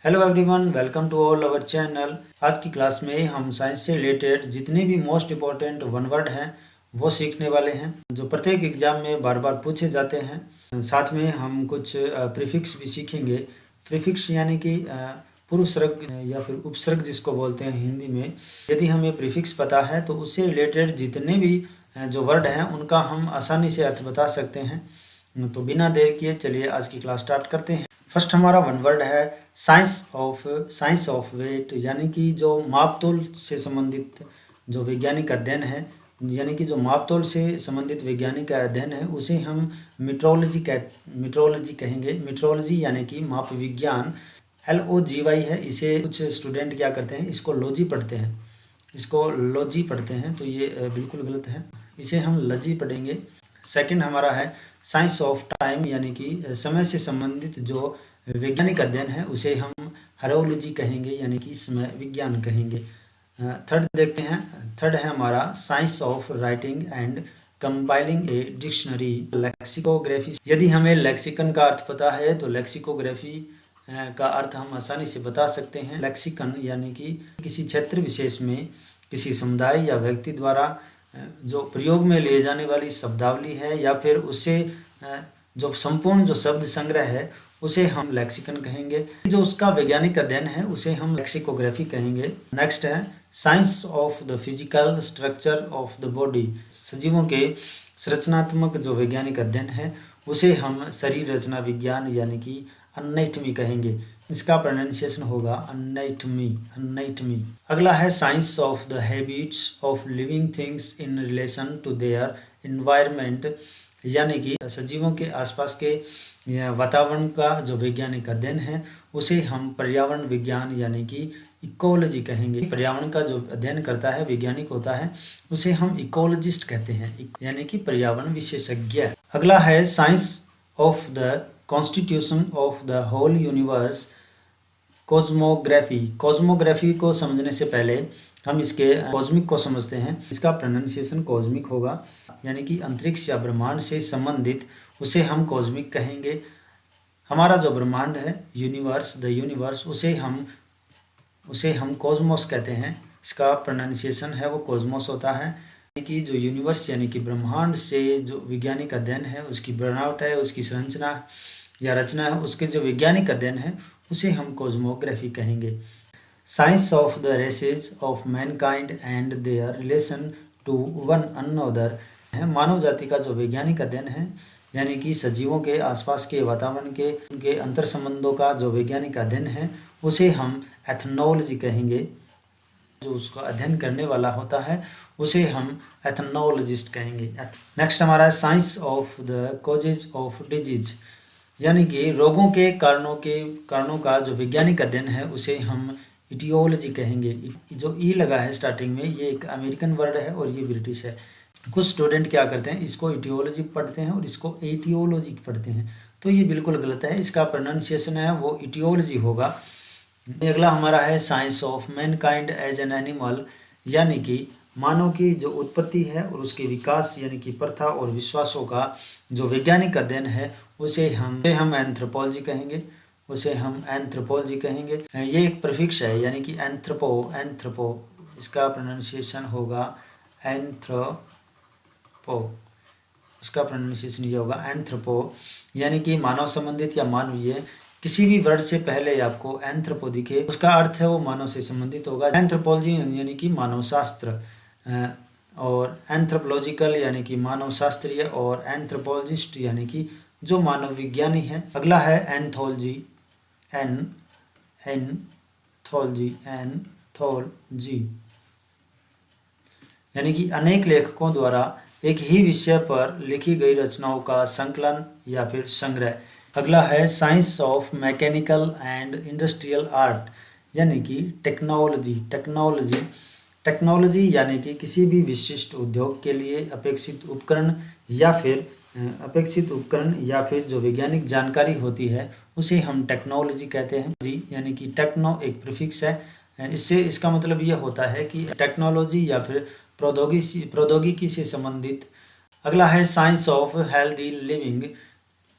Hello everyone, welcome to all our channel. आज की class में हम साइंस से रिलेटेड जितने भी मोस्ट इम्पॉर्टेंट वन वर्ड हैं वो सीखने वाले हैं जो प्रत्येक एग्जाम में बार बार पूछे जाते हैं। साथ में हम कुछ प्रीफिक्स भी सीखेंगे। प्रीफिक्स यानी कि पूर्वसर्ग या फिर उपसर्ग जिसको बोलते हैं हिंदी में। यदि हमें प्रीफिक्स पता है तो उससे रिलेटेड जितने भी जो वर्ड हैं उनका हम आसानी से अर्थ बता सकते हैं। तो बिना देर किए चलिए आज की क्लास स्टार्ट करते हैं। फर्स्ट हमारा वन वर्ड है साइंस ऑफ वेट, यानी कि जो मापतोल से संबंधित जो वैज्ञानिक अध्ययन है, यानी कि जो मापतोल से संबंधित वैज्ञानिक अध्ययन है उसे हम मीट्रोलॉजी कहेंगे। मीट्रोलॉजी यानी कि माप विज्ञान, LOGY है। इसे कुछ स्टूडेंट क्या करते हैं, इसको लॉजी पढ़ते हैं, तो ये बिल्कुल गलत है। इसे हम लजी पढ़ेंगे। सेकंड हमारा है साइंस ऑफ टाइम, यानी कि समय से संबंधित जो वैज्ञानिक अध्ययन है उसे हम हरोलॉजी कहेंगे, यानी कि समय विज्ञान कहेंगे। थर्ड देखते हैं। थर्ड है हमारा science of writing and compiling a dictionary, lexicography. यदि हमें लेक्सिकन का अर्थ पता है तो लेक्सिकोग्राफी का अर्थ हम आसानी से बता सकते हैं। लेक्सिकन यानी कि किसी क्षेत्र विशेष में किसी समुदाय या व्यक्ति द्वारा जो प्रयोग में लिए जाने वाली शब्दावली है या फिर उससे जो संपूर्ण जो शब्द संग्रह है उसे हम लेक्सिकन कहेंगे। जो उसका वैज्ञानिक अध्ययन है उसे हम लेक्सिकोग्राफी कहेंगे। नेक्स्ट है science of the physical structure of the body, सजीवों के संरचनात्मक जो वैज्ञानिक अध्ययन है उसे हम शरीर रचना विज्ञान यानी कि एनाटॉमी कहेंगे। इसका प्रोनाउंसिएशन होगा एनाटॉमी। अगला है science of the habits of living things in relation to their environment, यानी कि सजीवों के आसपास के वातावरण का जो वैज्ञानिक अध्ययन है उसे हम पर्यावरण विज्ञान यानी कि इकोलॉजी कहेंगे। पर्यावरण का जो अध्ययन करता है वैज्ञानिक होता है उसे हम इकोलॉजिस्ट कहते हैं, यानी कि पर्यावरण विशेषज्ञ। अगला है science of the constitution of the whole universe, cosmography को समझने से पहले हम इसके कॉस्मिक को समझते हैं। इसका प्रोनाउंसिएशन कॉस्मिक होगा, यानी कि अंतरिक्ष या ब्रह्मांड से संबंधित उसे हम कॉस्मिक कहेंगे। हमारा जो ब्रह्मांड है यूनिवर्स उसे हम कॉस्मोस कहते हैं। इसका प्रोनाउंसिएशन है वो कॉस्मोस होता है, यानी कि जो यूनिवर्स यानी कि ब्रह्मांड से जो वैज्ञानिक अध्ययन है, उसकी बनावट है, उसकी संरचना या रचना है, उसके जो वैज्ञानिक अध्ययन है उसे हम कॉस्मोग्राफी कहेंगे। Science of the races of mankind and their relation to one another है। मानव जाति का जो वैज्ञानिक अध्ययन है, यानी कि सजीवों के आसपास के वातावरण के उनके अंतर संबंधों का जो वैज्ञानिक अध्ययन है उसे हम एथनोलॉजी कहेंगे। जो उसका अध्ययन करने वाला होता है उसे हम एथनोलॉजिस्ट कहेंगे। नेक्स्ट हमारा है science of the causes of disease, यानी कि रोगों के कारणों का जो वैज्ञानिक अध्ययन है उसे हम इटियोलॉजी कहेंगे। जो ई लगा है स्टार्टिंग में ये एक अमेरिकन वर्ड है और ये ब्रिटिश है। कुछ स्टूडेंट क्या करते हैं, इसको इटियोलॉजी पढ़ते हैं और इसको एटियोलॉजी पढ़ते हैं, तो ये बिल्कुल गलत है। इसका प्रोनाउंसिएशन है वो इटियोलॉजी होगा। अगला हमारा है science of mankind as an animal, यानी कि मानव की जो उत्पत्ति है और उसके विकास यानी कि प्रथा और विश्वासों का जो वैज्ञानिक अध्ययन है उसे हम एंथ्रोपोलॉजी कहेंगे। ये एक प्रीफिक्स है, यानी कि एंथ्रोपो, इसका प्रोनाउंसिएशन होगा उसका प्रोनाउंसिएशन ये होगा एंथ्रोपो, यानी कि मानव संबंधित या मानवीय। किसी भी वर्ड से पहले आपको एंथ्रोपो दिखे उसका अर्थ है वो मानव से संबंधित होगा। एंथ्रोपोलॉजी यानी कि मानव शास्त्र, और एंथ्रोपोलॉजिकल यानी कि मानव शास्त्रीय, और एंथ्रोपोलॉजिस्ट यानी कि जो मानव विज्ञानी है। अगला है एंथोलॉजी, यानी कि अनेक लेखकों द्वारा एक ही विषय पर लिखी गई रचनाओं का संकलन या फिर संग्रह। अगला है science of mechanical and industrial art, यानी कि टेक्नोलॉजी यानी कि किसी भी विशिष्ट उद्योग के लिए अपेक्षित उपकरण या फिर जो वैज्ञानिक जानकारी होती है उसे हम टेक्नोलॉजी कहते हैं। यानी कि टेक्नो एक प्रीफिक्स है, इसका मतलब यह होता है कि टेक्नोलॉजी या फिर प्रौद्योगिकी से संबंधित। अगला है साइंस ऑफ हेल्दी लिविंग,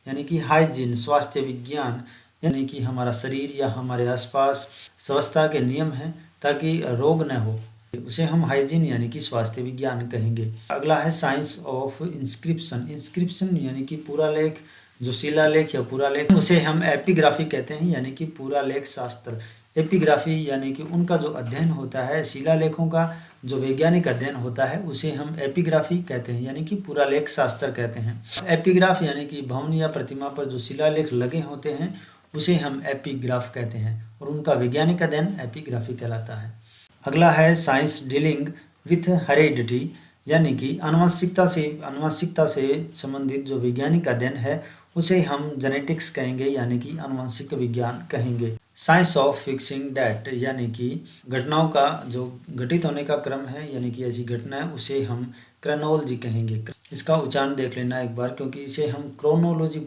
यानी कि हाइजीन स्वास्थ्य विज्ञान। यानी कि हमारा शरीर या हमारे आसपास स्वच्छता के नियम हैं ताकि रोग न हो, उसे हम हाइजीन यानी कि स्वास्थ्य विज्ञान कहेंगे। अगला है साइंस ऑफ इंस्क्रिप्शन। इंस्क्रिप्शन यानी कि पूरा लेख, जो शिलालेख या पूरा लेख, उसे हम एपिग्राफी कहते हैं यानी कि पूरा लेख शास्त्र। एपिग्राफी यानी कि उनका जो अध्ययन होता है, शिलालेखों का जो वैज्ञानिक अध्ययन होता है उसे हम एपिग्राफी कहते हैं यानी कि पूरा लेख शास्त्र कहते हैं। एपिग्राफ यानी कि भवन या प्रतिमा पर जो शिलालेख लगे होते हैं उसे हम एपिग्राफ कहते हैं और उनका वैज्ञानिक अध्ययन एपिग्राफी कहलाता है। अगला है साइंस डीलिंग विथ हेरिडिटी यानी कि आनुवंशिकता से संबंधित जो वैज्ञानिक अध्ययन है उसे हम जेनेटिक्स कहेंगे यानी कि आनुवंशिक विज्ञान कहेंगे। साइंस ऑफ फिक्सिंग डेट यानी कि घटनाओं का जो घटित होने का क्रम है यानी कि ऐसी घटना है उसे हम क्रोनोलॉजी कहेंगे। इसका उच्चारण देख लेना एक बार, क्योंकि इसे हम क्रोनोलॉजी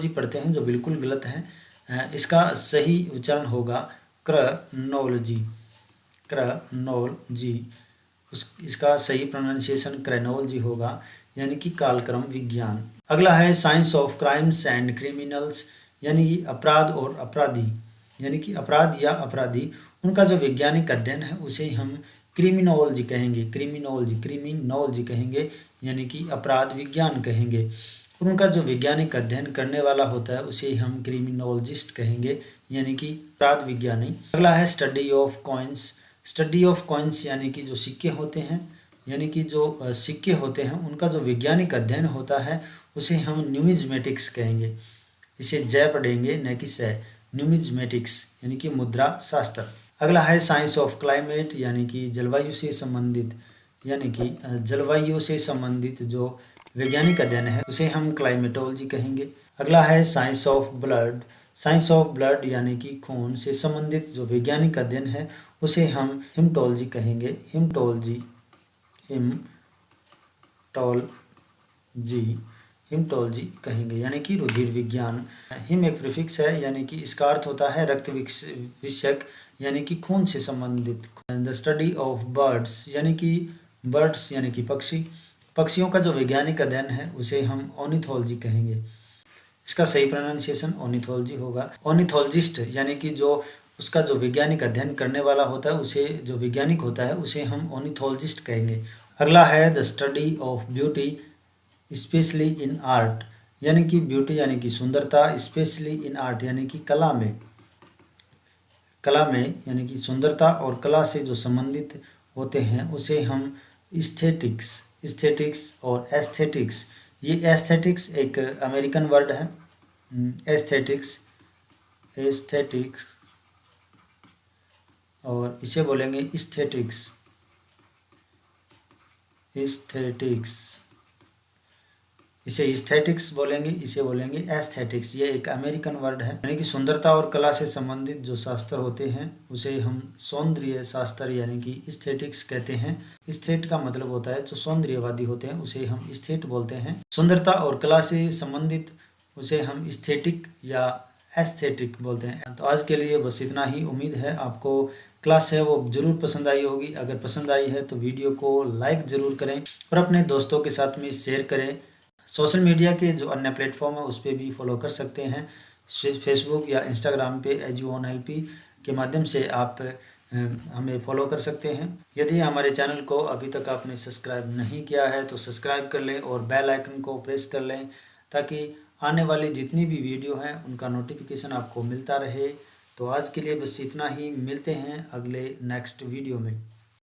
पढ़ते हैं जो बिल्कुल गलत है। इसका सही उच्चारण होगा क्रोनोलॉजी। इसका सही प्रोनाउंसिएशन क्रोनोलॉजी होगा यानी कि कालक्रम विज्ञान। अगला है science of crimes and criminals यानी कि अपराध और अपराधी, यानी कि अपराध या अपराधी, उनका जो वैज्ञानिक अध्ययन है उसे हम क्रिमिनोलॉजी कहेंगे यानी कि अपराध विज्ञान कहेंगे। और उनका जो वैज्ञानिक अध्ययन करने वाला होता है उसे हम क्रिमिनोलॉजिस्ट कहेंगे यानी कि अपराध विज्ञानी। अगला है स्टडी ऑफ कॉइन्स यानी कि जो सिक्के होते हैं, यानी कि जो सिक्के होते हैं उनका जो वैज्ञानिक अध्ययन होता है उसे हम न्यूमिज्मेटिक्स कहेंगे। इसे जय पढ़ेंगे न कि से, न्यूमिज्मेटिक्स यानी कि मुद्रा शास्त्र। अगला है साइंस ऑफ क्लाइमेट यानी कि जलवायु से संबंधित जो वैज्ञानिक अध्ययन है उसे हम क्लाइमेटोलॉजी कहेंगे। अगला है साइंस ऑफ ब्लड यानी कि खून से संबंधित जो वैज्ञानिक अध्ययन है उसे हम हिमेटोलॉजी कहेंगे। हिमेटोलॉजी कहेंगे यानी कि रुधिर विज्ञान। हिम एक प्रीफिक्स है यानी कि इसका अर्थ होता है रक्त विषयक यानी कि खून से संबंधित। द स्टडी ऑफ बर्ड्स यानी कि पक्षियों का जो वैज्ञानिक अध्ययन है उसे हम ऑर्निथोलॉजी कहेंगे। इसका सही प्रोनाउंसिएशन ऑर्निथोलॉजी होगा। ऑर्निथोलॉजिस्ट यानी कि जो उसका जो वैज्ञानिक अध्ययन करने वाला होता है उसे जो वैज्ञानिक होता है उसे हम ऑर्निथोलॉजिस्ट कहेंगे। अगला है the study of beauty specially in art यानी कि ब्यूटी यानी कि सुंदरता, स्पेशली इन आर्ट यानी कि कला में यानी कि सुंदरता और कला से जो संबंधित होते हैं उसे हम एस्थेटिक्स और एस्थेटिक्स। ये एस्थेटिक्स एक अमेरिकन वर्ड है। एस्थेटिक्स और इसे बोलेंगे एस्थेटिक्स। इसे एस्थेटिक्स बोलेंगे, इसे बोलेंगे एस्थेटिक्स। ये एक अमेरिकन वर्ड है यानी कि सुंदरता और कला से संबंधित जो शास्त्र होते हैं उसे हम सौंदर्य शास्त्र यानी कि एस्थेटिक्स कहते हैं। एस्थेट का मतलब होता है जो सौंदर्यवादी होते हैं उसे हम एस्थेट बोलते हैं। सुंदरता और कला से संबंधित उसे हम एस्थेटिक या एस्थेटिक बोलते हैं। तो आज के लिए बस इतना ही। उम्मीद है आपको क्लास है वो जरूर पसंद आई होगी। अगर पसंद आई है तो वीडियो को लाइक ज़रूर करें और अपने दोस्तों के साथ में शेयर करें। सोशल मीडिया के जो अन्य प्लेटफॉर्म है उस पर भी फॉलो कर सकते हैं। फेसबुक या इंस्टाग्राम पे EduOnLP के माध्यम से आप हमें फॉलो कर सकते हैं। यदि हमारे चैनल को अभी तक आपने सब्सक्राइब नहीं किया है तो सब्सक्राइब कर लें और बेल आइकन को प्रेस कर लें ताकि आने वाली जितनी भी वीडियो हैं उनका नोटिफिकेशन आपको मिलता रहे। तो आज के लिए बस इतना ही। मिलते हैं अगले नेक्स्ट वीडियो में।